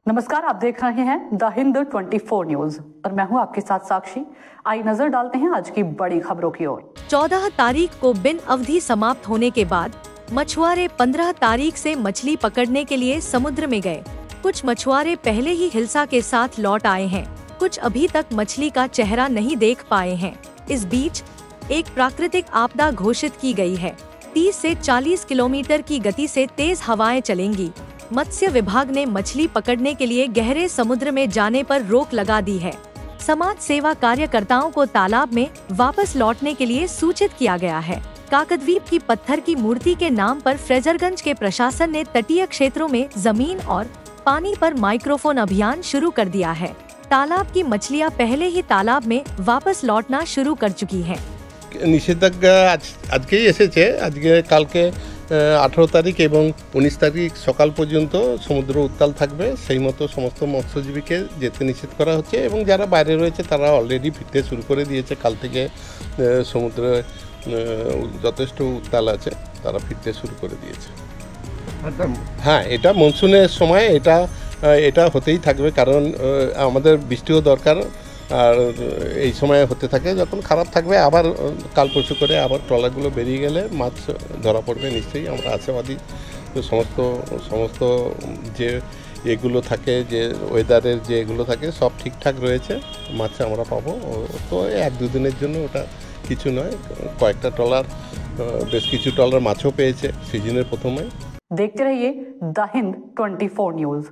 नमस्कार, आप देख रहे हैं द हिंद 24 न्यूज और मैं हूं आपके साथ साक्षी। आई नजर डालते हैं आज की बड़ी खबरों की ओर। 14 तारीख को बिन अवधि समाप्त होने के बाद मछुआरे 15 तारीख से मछली पकड़ने के लिए समुद्र में गए। कुछ मछुआरे पहले ही हिल्सा के साथ लौट आए हैं, कुछ अभी तक मछली का चेहरा नहीं देख पाए हैं। इस बीच एक प्राकृतिक आपदा घोषित की गई है। 30 से 40 किलोमीटर की गति से तेज हवाएं चलेंगी। मत्स्य विभाग ने मछली पकड़ने के लिए गहरे समुद्र में जाने पर रोक लगा दी है। समाज सेवा कार्यकर्ताओं को तालाब में वापस लौटने के लिए सूचित किया गया है। काकद्वीप की पत्थर की मूर्ति के नाम पर फ्रेजरगंज के प्रशासन ने तटीय क्षेत्रों में जमीन और पानी पर माइक्रोफोन अभियान शुरू कर दिया है। तालाब की मछलियां पहले ही तालाब में वापस लौटना शुरू कर चुकी हैं। निषेधाज्ञा আজকেই এসেছে। আজকে কালকে 18 তারিখ এবং 19 তারিখ সকাল পর্যন্ত সমুদ্র উত্তাল থাকবে। সেই মতো সমস্ত মৎস্যজীবীকে যেতে নিষেধ করা হচ্ছে এবং যারা বাইরে রয়েছে তারা অলরেডি ফিরতে শুরু করে দিয়েছে। কাল থেকে সমুদ্রে যথেষ্ট উত্তাল আছে, তারা ফিরতে শুরু করে দিয়েছে। হ্যাঁ, এটা মনসুনের সময় এটা হতেই থাকবে, কারণ আমাদের বৃষ্টিও দরকার। আর এই সময় হতে থাকে, যখন খারাপ থাকবে আবার কাল পরশু করে আবার ট্রলারগুলো বেরিয়ে গেলে মাছ ধরা পড়বে নিশ্চয়ই। আমরা আশাবাদী সমস্ত যে এগুলো থাকে, যে ওয়েদারের যে এগুলো থাকে সব ঠিকঠাক রয়েছে, মাছ আমরা পাবো। তো 1-2 দিনের জন্য ওটা কিছু নয়। কয়েকটা ট্রলার, বেশ কিছু ট্রলার মাছও পেয়েছে সিজনের প্রথমে। देखते रहिए द हिंद 24 न्यूज।